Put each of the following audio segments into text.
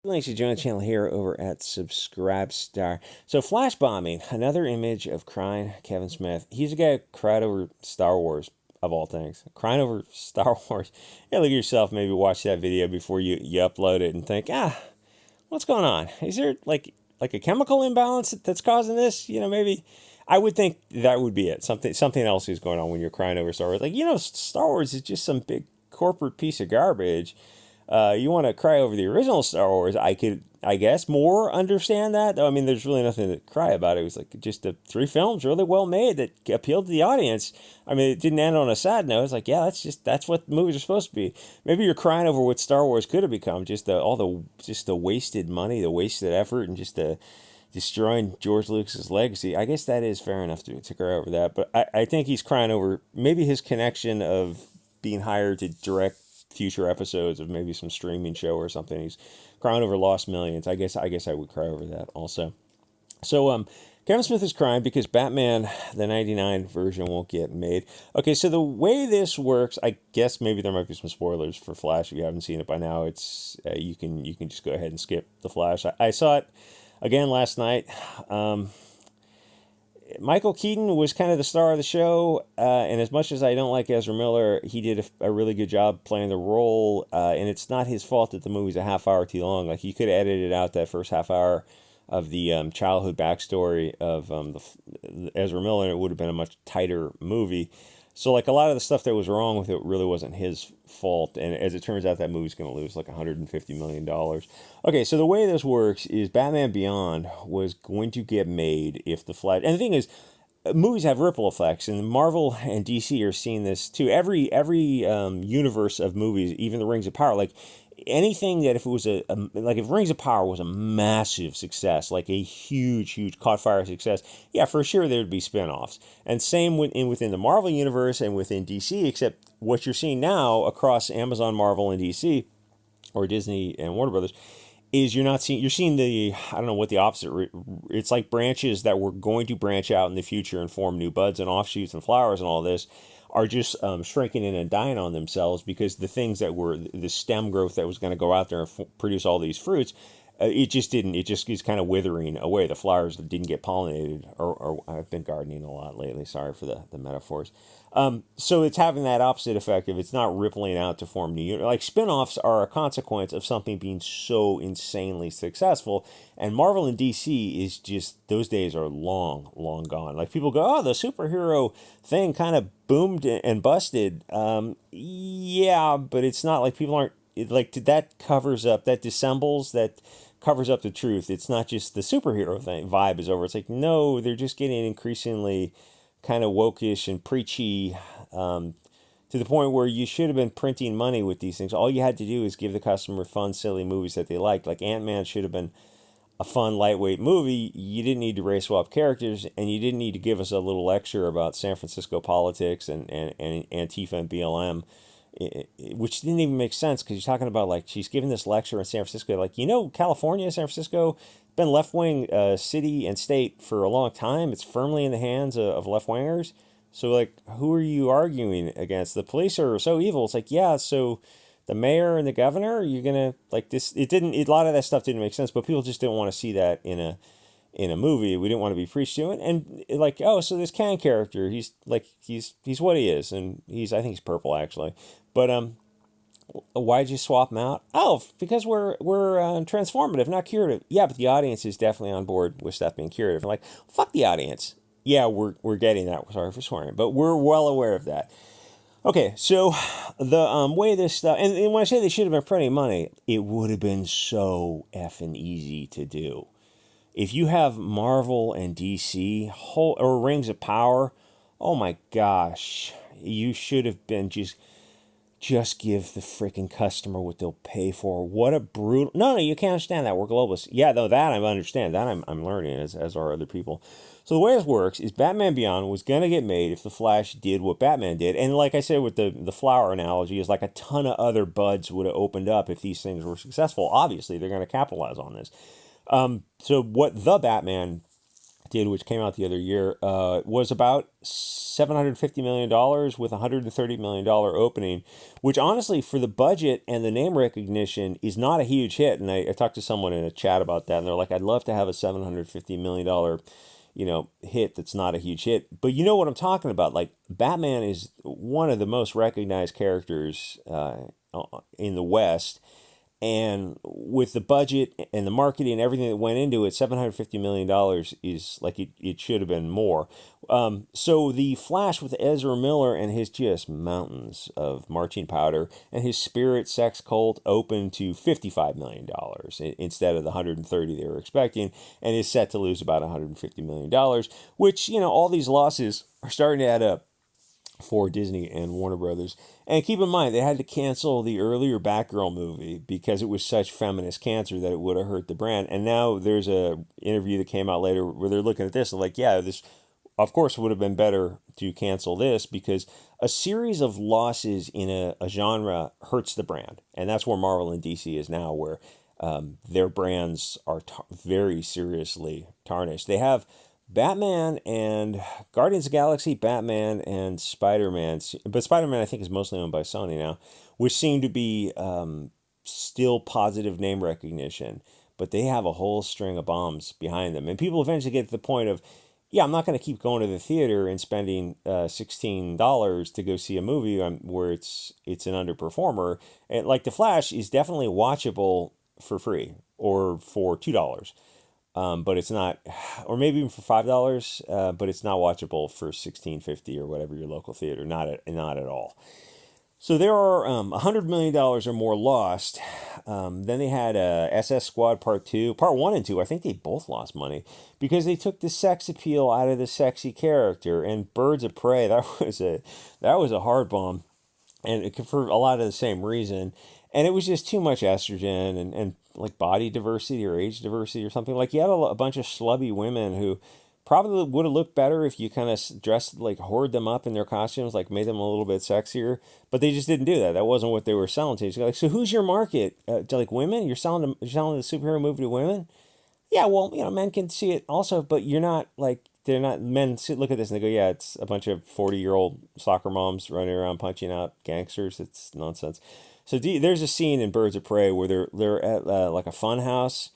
Thanks to join the channel here over at Subscribestar. So Flash bombing, another image of crying Kevin Smith. He's a guy who cried over Star Wars, of all things. Crying over Star Wars. Yeah, look at yourself, maybe watch that video before you upload it and think, what's going on? Is there like a chemical imbalance that's causing this? Maybe I would think that would be it. Something else is going on when you're crying over Star Wars. Star Wars is just some big corporate piece of garbage. You want to cry over the original Star Wars, I guess, more understand that. Though, I mean, there's really nothing to cry about. It was like just the 3 films really well made that appealed to the audience. I mean, it didn't end on a sad note. It's like, yeah, that's what movies are supposed to be. Maybe you're crying over what Star Wars could have become, just the wasted money, the wasted effort, and just the destroying George Lucas's legacy. I guess that is fair enough to cry over that. But I think he's crying over maybe his connection of being hired to direct future episodes of maybe some streaming show or something. He's crying over lost millions. I guess I would cry over that also. So Kevin Smith is crying because Batman the 99 version won't get made. Okay, so the way this works, I guess maybe there might be some spoilers for Flash if you haven't seen it by now. It's you can just go ahead and skip the Flash. I saw it again last night. Michael Keaton was kind of the star of the show, and as much as I don't like Ezra Miller, he did a really good job playing the role, and it's not his fault that the movie's a half hour too long. Like, he could have edited out that first half hour of the childhood backstory of Ezra Miller, and it would have been a much tighter movie. So, like, a lot of the stuff that was wrong with it really wasn't his fault, and as it turns out, that movie's going to lose like $150 million. Okay, so the way this works is Batman Beyond was going to get made if the Flash... And the thing is, movies have ripple effects, and Marvel and DC are seeing this too. Every universe of movies, even the Rings of Power, like anything that if it was like if Rings of Power was a massive success, like a huge caught fire success, yeah, for sure there would be spin-offs. And same within the Marvel universe and within DC, except what you're seeing now across Amazon, Marvel, and DC, or Disney and Warner Brothers, is you're seeing the, I don't know what the opposite, it's like branches that were going to branch out in the future and form new buds and offshoots and flowers and all this are just shrinking in and dying on themselves because the things that were the stem growth that was going to go out there and produce all these fruits, it just didn't. It just is kind of withering away. The flowers that didn't get pollinated, or I've been gardening a lot lately. Sorry for the metaphors. So it's having that opposite effect if it's not rippling out to form new units. Like spin-offs are a consequence of something being so insanely successful. And Marvel and DC is just, those days are long gone. Like people go, oh, the superhero thing kind of boomed and busted. Yeah, but it's not like people aren't, that covers up, that dissembles, that covers up the truth. It's not just the superhero thing, vibe is over. It's like, no, they're just getting increasingly kind of wokish and preachy, to the point where you should have been printing money with these things. All you had to do is give the customer fun, silly movies that they liked. Like Ant-Man should have been a fun, lightweight movie. You didn't need to race swap characters, and you didn't need to give us a little lecture about San Francisco politics and Antifa and BLM, which didn't even make sense because you're talking about, like, she's giving this lecture in San Francisco. Like, California, San Francisco, been left-wing city and state for a long time. It's firmly in the hands of left-wingers. So, like, who are you arguing against? The police are so evil. It's like, yeah, so the mayor and the governor, you're going to, like, this, a lot of that stuff didn't make sense, but people just didn't want to see that in a movie. We didn't want to be preached to. And like, oh, so this Kang character, he's what he is. And I think he's purple, actually. But, why'd you swap them out? Oh, because we're transformative, not curative. Yeah, but the audience is definitely on board with stuff being curative. And like, fuck the audience. Yeah, we're getting that. Sorry for swearing, but we're well aware of that. Okay, so the way this stuff, and when I say they should have been printing money, it would have been so effing easy to do. If you have Marvel and DC or Rings of Power, oh my gosh, you should have been just give the freaking customer what they'll pay for. What a brutal... No, you can't understand that. We're globalists. Yeah, though, that I understand. That I'm learning, as are other people. So the way this works is Batman Beyond was going to get made if the Flash did what Batman did. And like I said with the flower analogy, is like a ton of other buds would have opened up if these things were successful. Obviously, they're going to capitalize on this. So what the Batman did, which came out the other year, was about $750 million with $130 million opening, which honestly, for the budget and the name recognition, is not a huge hit. And I talked to someone in a chat about that, and they're like, I'd love to have a $750 million hit that's not a huge hit. But you know what I'm talking about? Like, Batman is one of the most recognized characters in the West, and with the budget and the marketing and everything that went into it, $750 million is like it should have been more. So the Flash with Ezra Miller and his just mountains of marching powder and his spirit sex cult opened to $55 million instead of the 130 they were expecting, and is set to lose about $150 million, which, all these losses are starting to add up for Disney and Warner Brothers. And keep in mind, they had to cancel the earlier Batgirl movie because it was such feminist cancer that it would have hurt the brand. And now there's a interview that came out later where they're looking at this and like, yeah, this of course would have been better to cancel this because a series of losses in a genre hurts the brand. And that's where Marvel and DC is now, where their brands are very seriously tarnished. They have Batman and Guardians of the Galaxy, Batman and Spider-Man, but Spider-Man I think is mostly owned by Sony now, which seem to be still positive name recognition, but they have a whole string of bombs behind them, and people eventually get to the point of, yeah, I'm not going to keep going to the theater and spending $16 to go see a movie where it's an underperformer, and like The Flash is definitely watchable for free or for $2. But it's not, or maybe even for $5. But it's not watchable for $16.50 or whatever your local theater. Not at all. So there are $100 million or more lost. Then they had SS Squad Part 2, Part 1 and 2. I think they both lost money because they took the sex appeal out of the sexy character. And Birds of Prey, that was a hard bomb, and for a lot of the same reason. And it was just too much estrogen and like body diversity or age diversity or something. Like, you had a bunch of schlubby women who probably would have looked better if you kind of dressed, like, hoard them up in their costumes, like made them a little bit sexier. But they just didn't do that. That wasn't what they were selling to. Like, so who's your market? Like, women? You're selling the superhero movie to women? Yeah, well, men can see it also, but you're not like, they're not, men look at this and they go, yeah, it's a bunch of 40-year-old soccer moms running around punching out gangsters. It's nonsense. So there's a scene in Birds of Prey where they're at like a fun house.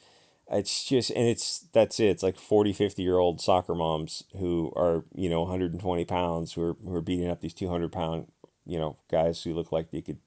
It's just, and that's it. It's like 40, 50-year-old soccer moms who are, 120 pounds who are beating up these 200-pound, guys who look like they could,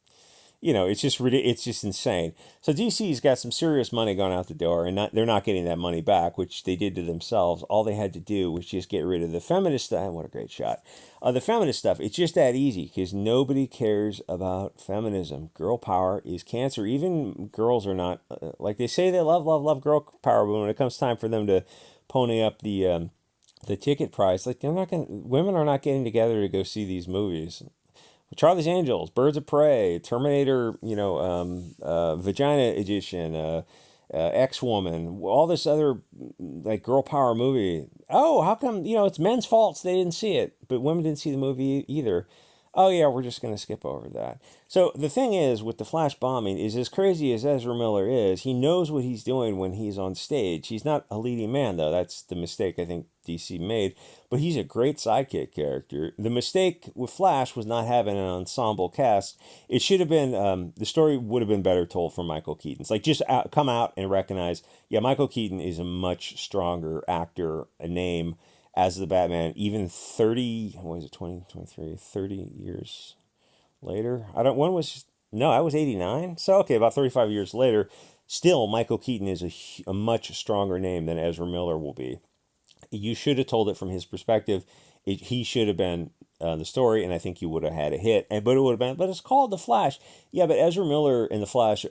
it's just it's just insane. So DC's got some serious money going out the door, and they're not getting that money back, which they did to themselves. All they had to do was just get rid of the feminist stuff. What a great shot. The feminist stuff, it's just that easy because nobody cares about feminism. Girl power is cancer. Even girls are not, like they say they love girl power, but when it comes time for them to pony up the ticket price, like women are not getting together to go see these movies. Charlie's Angels, Birds of Prey, Terminator, Vagina Edition, X-Woman, all this other like girl power movie. Oh, how come, it's men's faults they didn't see it, but women didn't see the movie either. Oh yeah, we're just going to skip over that. So the thing is with the Flash bombing is, as crazy as Ezra Miller is, he knows what he's doing when he's on stage. He's not a leading man though. That's the mistake I think DC made, but he's a great sidekick character. The mistake with Flash was not having an ensemble cast. It should have been, the story would have been better told from Michael Keaton. It's like, just come out and recognize, yeah, Michael Keaton is a much stronger actor, a name as the Batman, even 30, what was it, 2023, 30 years later? When was, no, I was 89. So, okay, about 35 years later, still Michael Keaton is a much stronger name than Ezra Miller will be. You should have told it from his perspective. He should have been the story, and I think you would have had a hit. But it would have been, but it's called The Flash. Yeah, but Ezra Miller and The Flash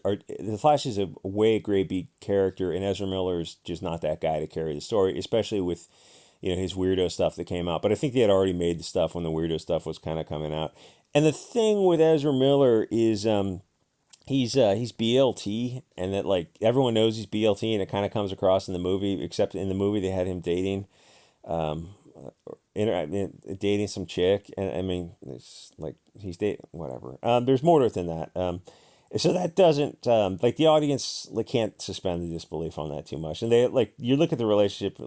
is a way great big character, and Ezra Miller is just not that guy to carry the story, especially with his weirdo stuff that came out. But I think they had already made the stuff when the weirdo stuff was kind of coming out. And the thing with Ezra Miller is he's BLT, and that, like, everyone knows he's BLT, and it kind of comes across in the movie, except in the movie they had him dating dating some chick, and I mean, it's like he's dating whatever. There's more to it than that. So that doesn't like, the audience, like, can't suspend the disbelief on that too much. And they, like, you look at the relationship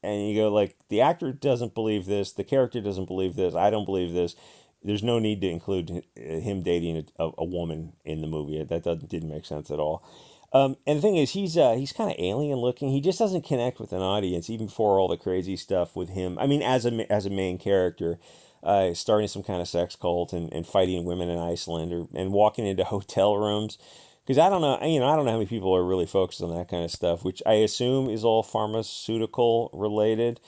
and you go like the actor doesn't believe this, the character doesn't believe this, I don't believe this. There's no need to include him dating a woman in the movie. That didn't make sense at all. And the thing is, he's kind of alien looking. He just doesn't connect with an audience, even before all the crazy stuff with him. I mean, as a main character, starting some kind of sex cult and fighting women in Iceland and walking into hotel rooms. Because I don't know, I don't know how many people are really focused on that kind of stuff, which I assume is all pharmaceutical related.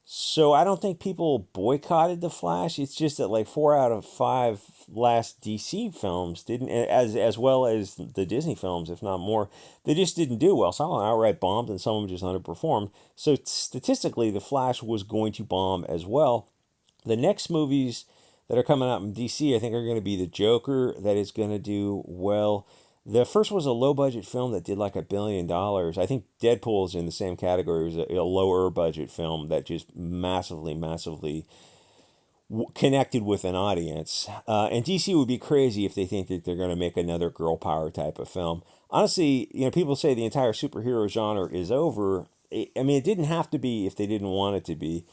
So I don't think people boycotted the Flash. It's just that like 4 out of 5 last DC films didn't, as well as the Disney films, if not more, they just didn't do well. Some of them outright bombed, and some of them just underperformed. So statistically, the Flash was going to bomb as well. The next movies that are coming out in DC, I think, are going to be the Joker, that is going to do well. The first was a low budget film that did like $1 billion. I think Deadpool is in the same category. It was a lower budget film that just massively connected with an audience. And DC would be crazy if they think that they're going to make another girl power type of film. Honestly, people say the entire superhero genre is over. I mean, it didn't have to be if they didn't want it to be.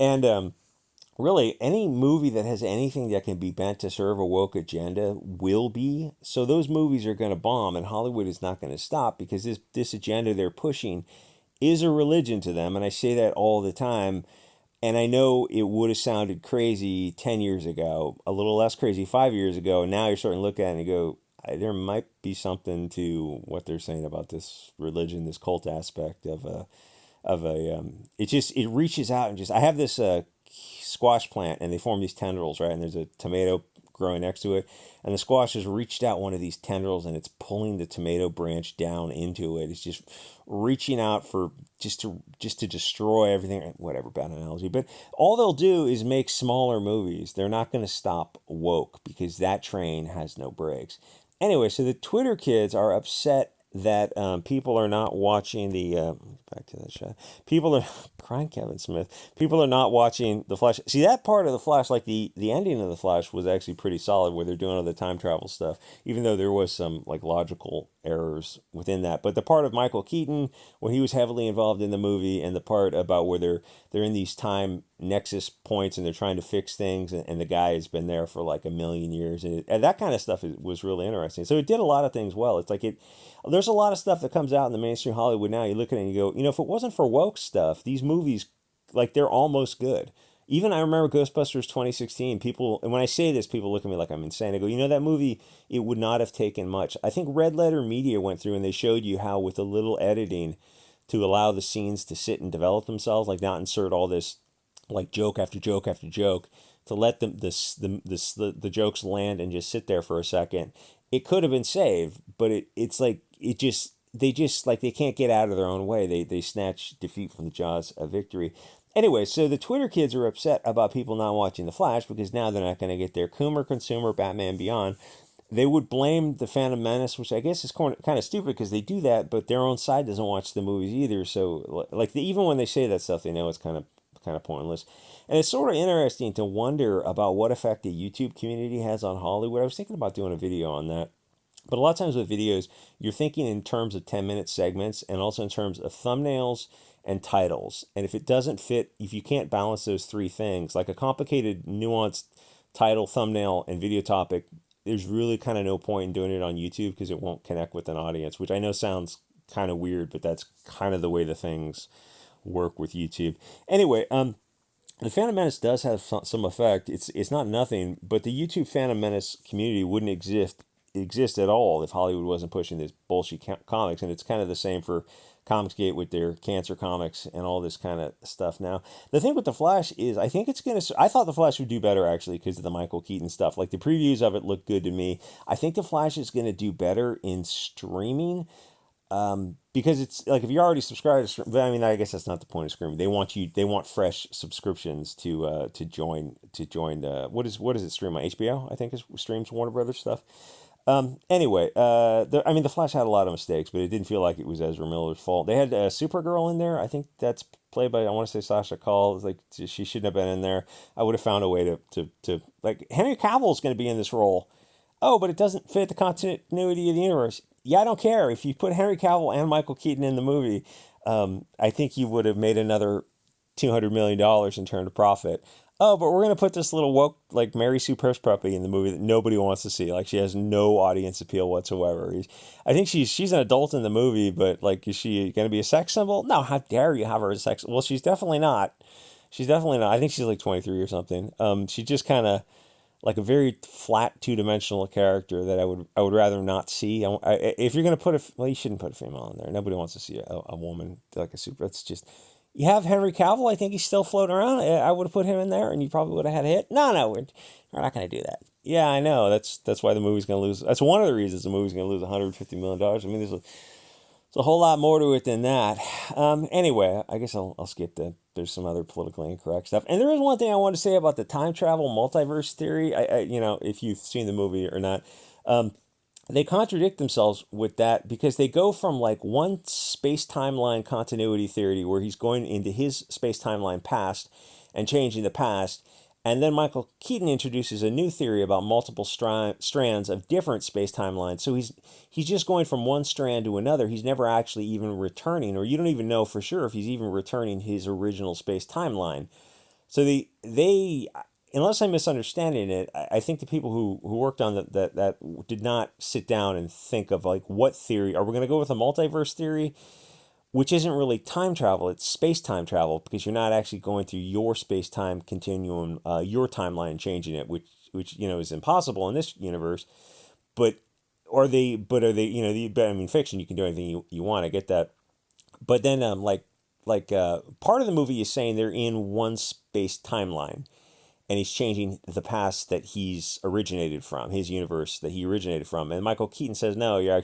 And really, any movie that has anything that can be bent to serve a woke agenda will be. So those movies are going to bomb, and Hollywood is not going to stop because this agenda they're pushing is a religion to them. And I say that all the time. And I know it would have sounded crazy 10 years ago, a little less crazy 5 years ago. And now you're starting to look at it and you go, there might be something to what they're saying about this religion, this cult aspect it reaches out and just, I have this squash plant and they form these tendrils, right? And there's a tomato growing next to it, and the squash has reached out one of these tendrils and it's pulling the tomato branch down into it. It's just reaching out for just to destroy everything. Whatever, bad analogy, but all they'll do is make smaller movies. They're not going to stop woke because that train has no brakes. Anyway, so the Twitter kids are upset that people are not watching the back to that shot. People are crying Kevin Smith. People are not watching the Flash. See, that part of the Flash, like the ending of the Flash, was actually pretty solid, where they're doing all the time travel stuff, even though there was some like logical errors within that. But the part of Michael Keaton, when he was heavily involved in the movie, and the part about where they're in these time nexus points and they're trying to fix things, and the guy has been there for like a million years, and that kind of stuff was really interesting. So it did a lot of things well. It's like there's a lot of stuff that comes out in the mainstream Hollywood now. You look at it and you go, if it wasn't for woke stuff, these movies, like, they're almost good. Even I remember Ghostbusters 2016. People, and when I say this, people look at me like I'm insane. I go, that movie, it would not have taken much. I think Red Letter Media went through and they showed you how, with a little editing, to allow the scenes to sit and develop themselves, like not insert all this like joke after joke after joke, to let them the jokes land and just sit there for a second. It could have been saved, but it's like they just like they can't get out of their own way. They snatch defeat from the jaws of victory. Anyway, so the Twitter kids are upset about people not watching The Flash because now they're not going to get their Coomer consumer Batman Beyond. They would blame the Phantom Menace, which I guess is kind of stupid because they do that, but their own side doesn't watch the movies either. So like even when they say that stuff, they know it's kind of pointless. And it's sort of interesting to wonder about what effect the YouTube community has on Hollywood. I was thinking about doing a video on that. But a lot of times with videos, you're thinking in terms of 10-minute segments and also in terms of thumbnails and titles. And if it doesn't fit, if you can't balance those three things, like a complicated, nuanced title, thumbnail, and video topic, there's really kind of no point in doing it on YouTube because it won't connect with an audience, which I know sounds kind of weird, but that's kind of the way the things work with YouTube. Anyway, the Phantom Menace does have some effect. It's not nothing, but the YouTube Phantom Menace community wouldn't exist at all if Hollywood wasn't pushing this bullshit comics, and it's kind of the same for Comicsgate with their cancer comics and all this kind of stuff. Now, the thing with the Flash is, I think it's gonna. I thought the Flash would do better actually because of the Michael Keaton stuff. Like the previews of it looked good to me. I think the Flash is gonna do better in streaming. Because it's like if you're already subscribed to, but I mean, I guess that's not the point of streaming. They want fresh subscriptions to join what is it stream on HBO? I think it streams Warner Brothers stuff. Anyway, I mean, the Flash had a lot of mistakes, but it didn't feel like it was Ezra Miller's fault. They had Supergirl in there. I think that's played by, I want to say, Sasha Call. It's like she shouldn't have been in there. I would have found a way to like Henry Cavill is going to be in this role. Oh, but it doesn't fit the continuity of the universe. Yeah, I don't care. If you put Henry Cavill and Michael Keaton in the movie, I think you would have made another $200 million and turn a profit. Oh, but we're gonna put this little woke like Mary Sue puppy in the movie that nobody wants to see. Like she has no audience appeal whatsoever. I think she's an adult in the movie, but like, is she gonna be a sex symbol? No, how dare you have her as a sex? Well, she's definitely not. She's definitely not. I think she's like 23 or something. She's just kind of like a very flat two-dimensional character that I would rather not see. If you're gonna put well, you shouldn't put a female in there. Nobody wants to see a woman like a super. It's just, you have Henry Cavill. I think he's still floating around. I would have put him in there, and you probably would have had a hit. No, we're not gonna do that. Yeah, I know. That's why the movie's gonna lose. That's one of the reasons the movie's gonna lose $150 million. I mean, there's a whole lot more to it than that. Anyway, I guess I'll skip that. There's some other politically incorrect stuff, and there is one thing I want to say about the time travel multiverse theory. If you've seen the movie or not, they contradict themselves with that because they go from like one space timeline continuity theory where he's going into his space timeline past and changing the past. And then Michael Keaton introduces a new theory about multiple strands of different space timelines. So he's just going from one strand to another. He's never actually even returning, or you don't even know for sure if he's even returning his original space timeline. So they unless I'm misunderstanding it, I think the people who worked on that did not sit down and think of like, what theory are we going to go with, a multiverse theory, which isn't really time travel, it's space-time travel, because you're not actually going through your space-time continuum, your timeline, changing it, which is impossible in this universe. But are they, I mean, fiction, you can do anything you want, I get that. But then, part of the movie is saying they're in one space timeline, and he's changing the past that he's originated from, his universe that he originated from. And Michael Keaton says, no, you're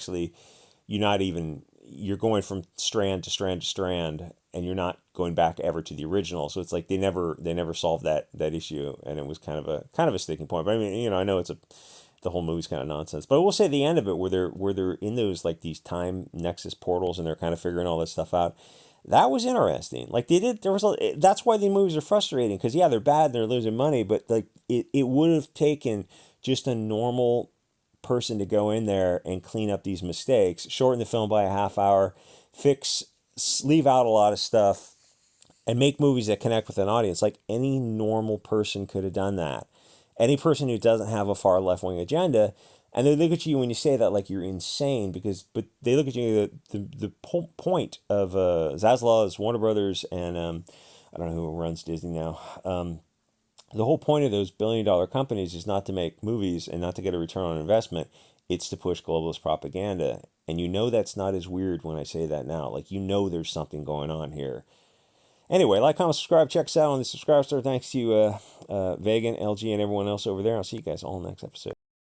going from strand to strand to strand, and you're not going back ever to the original. So it's like they never solved that issue, and it was kind of a sticking point. But I mean, I know the whole movie's kind of nonsense. But I will say the end of it, where they're in those like these time nexus portals, and they're kind of figuring all this stuff out. That was interesting. Like that's why the movies are frustrating, because yeah, they're bad and they're losing money, but like it would have taken just a normal person to go in there and clean up these mistakes, shorten the film by a half hour, leave out a lot of stuff, and make movies that connect with an audience. Like any normal person could have done that. Any person who doesn't have a far left wing agenda, and they look at you when you say that like you're insane, but they look at you, the point of Zaslav's, Warner Brothers, and I don't know who runs Disney now. The whole point of those billion-dollar companies is not to make movies and not to get a return on investment. It's to push globalist propaganda. And that's not as weird when I say that now. Like, there's something going on here. Anyway, like, comment, subscribe, check us out on the subscribe store. Thanks to Vegan, LG, and everyone else over there. I'll see you guys all next episode.